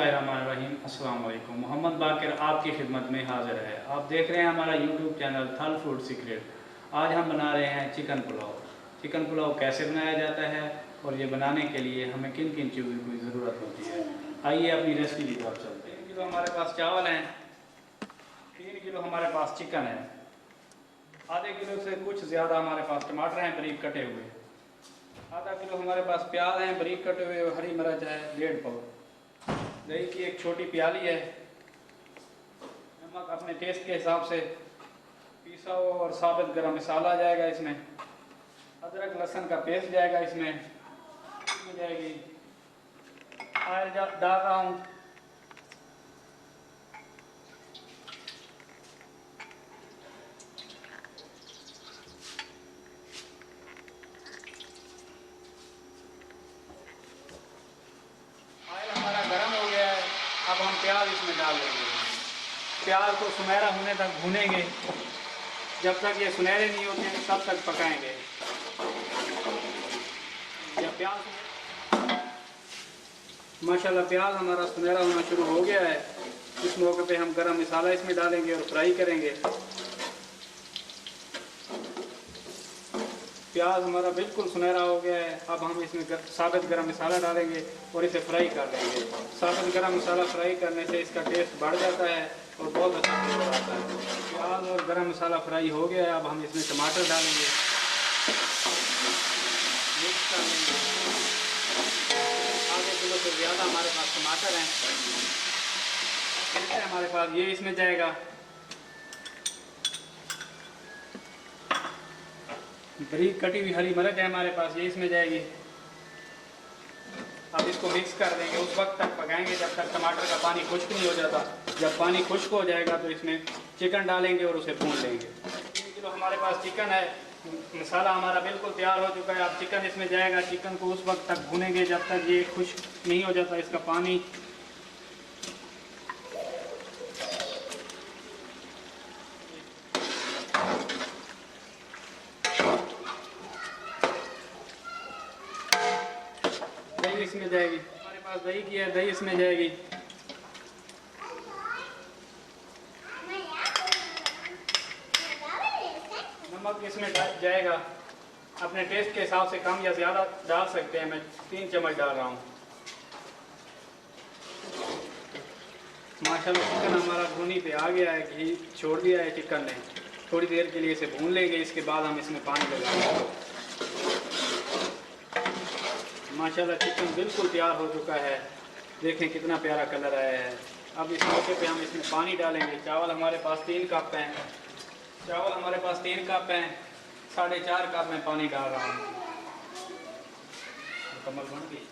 बिस्मिल्लाहिर्रहमानिर्रहीम। अस्सलाम वालेकुम। मोहम्मद बाकिर आपकी खिदमत में हाजिर है। आप देख रहे हैं हमारा यूट्यूब चैनल थल फूड सीक्रेट। आज हम बना रहे हैं चिकन पुलाव। चिकन पुलाव कैसे बनाया जाता है और ये बनाने के लिए हमें किन किन चीज़ों की ज़रूरत होती है, आइए अपनी रेसिपी की तरफ चलते हैं। 3 किलो हमारे पास चावल हैं, 3 किलो हमारे पास चिकन है, आधे किलो से कुछ ज़्यादा हमारे पास टमाटर हैं बारीक कटे हुए, आधा किलो हमारे पास प्याज हैं बारीक कटे हुए, हरी मिर्च है 1.5 पाव, दही की एक छोटी प्याली है, नमक अपने टेस्ट के हिसाब से, पिसा हुआ और साबित गरम मसाला जाएगा इसमें, अदरक लहसुन का पेस्ट जाएगा इसमें जाएगी, ऑयल डाल रहा हूँ, ऑयल हमारा गर्म हो गया है। अब हम प्याज इसमें डाल देंगे। प्याज को सुनहरा होने तक भूनेंगे, जब तक ये सुनहरे नहीं होते तब तक पकाएंगे। जब प्याज माशाल्लाह प्याज हमारा सुनहरा होना शुरू हो गया है, इस मौके पे हम गरम मसाला इसमें डालेंगे और फ्राई करेंगे। प्याज हमारा बिल्कुल सुनहरा हो गया है। अब हम इसमें साबित गरम मसाला डालेंगे और इसे फ्राई कर देंगे। साबित गरम मसाला फ्राई करने से इसका टेस्ट बढ़ जाता है और बहुत अच्छा फ्लेवर आता है। प्याज और गरम मसाला फ्राई हो गया है। अब हम इसमें टमाटर डालेंगे, मिक्स कर लेंगे। आधे किलो से ज़्यादा हमारे पास टमाटर हैं, हमारे पास ये इसमें जाएगा। बारीक कटी हुई हरी मिर्च है हमारे पास, ये इसमें जाएगी। अब इसको मिक्स कर देंगे, उस वक्त तक पकाएंगे जब तक टमाटर का पानी खुश्क नहीं हो जाता। जब पानी खुश्क हो जाएगा तो इसमें चिकन डालेंगे और उसे भून लेंगे। 3 किलो हमारे पास चिकन है, मसाला हमारा बिल्कुल तैयार हो चुका है। अब चिकन इसमें जाएगा। चिकन को उस वक्त तक भूनेंगे जब तक ये खुश्क नहीं हो जाता इसका पानी। दही इसमें जाएगी, हमारे पास दही की है, दही इसमें जाएगी। नमक इसमें जाएगा, अपने टेस्ट के हिसाब से कम या ज़्यादा डाल सकते हैं। मैं 3 चम्मच डाल रहा हूँ। माशाल्लाह चिकन हमारा भूनी पे आ गया है, घी छोड़ दिया है चिकन ने। थोड़ी देर के लिए इसे भून लेंगे, इसके बाद हम इसमें पानी लगाएंगे। माशाल्लाह चिकन बिल्कुल तैयार हो चुका है, देखें कितना प्यारा कलर आया है। अब इस मौके पे हम इसमें पानी डालेंगे। चावल हमारे पास 3 कप हैं, 4.5 कप में पानी डाल रहा हूँ। मुकम्मल बन गई।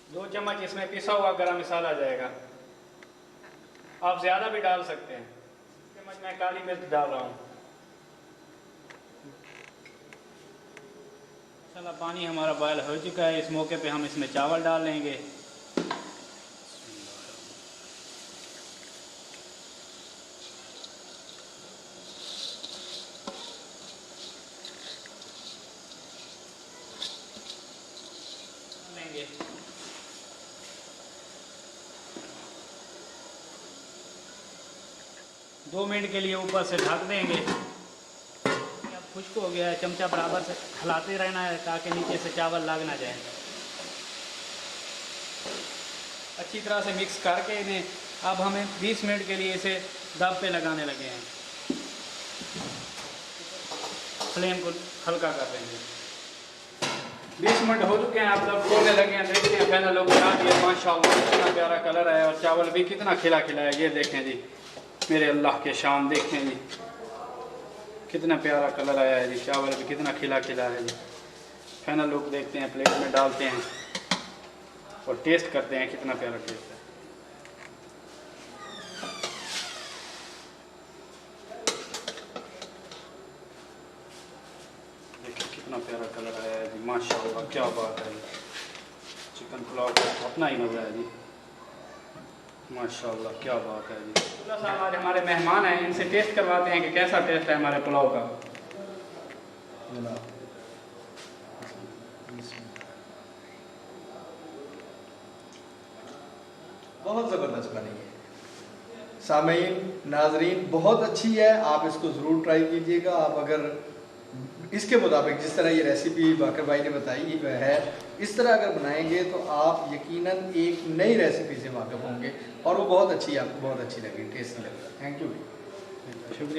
दो चम्मच इसमें पिसा हुआ गरम मसाला जाएगा, आप ज़्यादा भी डाल सकते हैं। 1 चम्मच मैं काली मिर्च डाल रहा हूँ। मसाला पानी हमारा बॉयल हो चुका है। इस मौके पे हम इसमें चावल डाल लेंगे। लेंगे 2 मिनट के लिए ऊपर से ढक देंगे। अब खुश्क हो गया है, चमचा बराबर से हिलाते रहना है ताकि नीचे से चावल लग ना जाए। अच्छी तरह से मिक्स करके इन्हें अब हमें 20 मिनट के लिए इसे दब पे लगाने लगे हैं। फ्लेम को हल्का कर देंगे। 20 मिनट हो चुके हैं, आप जब खोलने लगे हैं देखते हैं पहले लोग बना दिए। माशाल्लाह कितना प्यारा कलर है और चावल भी कितना खिला खिला है। ये देखें जी, मेरे अल्लाह के शान देखें जी, कितना प्यारा कलर आया है जी। चावल भी कितना खिला खिला है जी। फाइनल लुक देखते हैं, प्लेट में डालते हैं और टेस्ट करते हैं कितना प्यारा टेस्ट है। कितना प्यारा कलर आया है जी, माशाल्लाह क्या बात है। चिकन पुलाव का अपना ही मज़ा है जी, माशाल्लाह क्या बात है जी। अब्दुल्ला साहब आज हमारे मेहमान हैं, इनसे टेस्ट करवाते हैं कि कैसा टेस्ट है हमारे पुलाव का। बहुत ज़बरदस्त बनी है सामीन नाजरीन, बहुत अच्छी है। आप इसको ज़रूर ट्राई कीजिएगा। आप अगर इसके मुताबिक जिस तरह ये रेसिपी बाकर भाई ने बताई है, इस तरह अगर बनाएंगे तो आप यकीनन एक नई रेसिपी से वाकिफ़ होंगे और वो बहुत अच्छी, आपको बहुत अच्छी लगी, टेस्टी लगी। Thank you. शुक्रिया।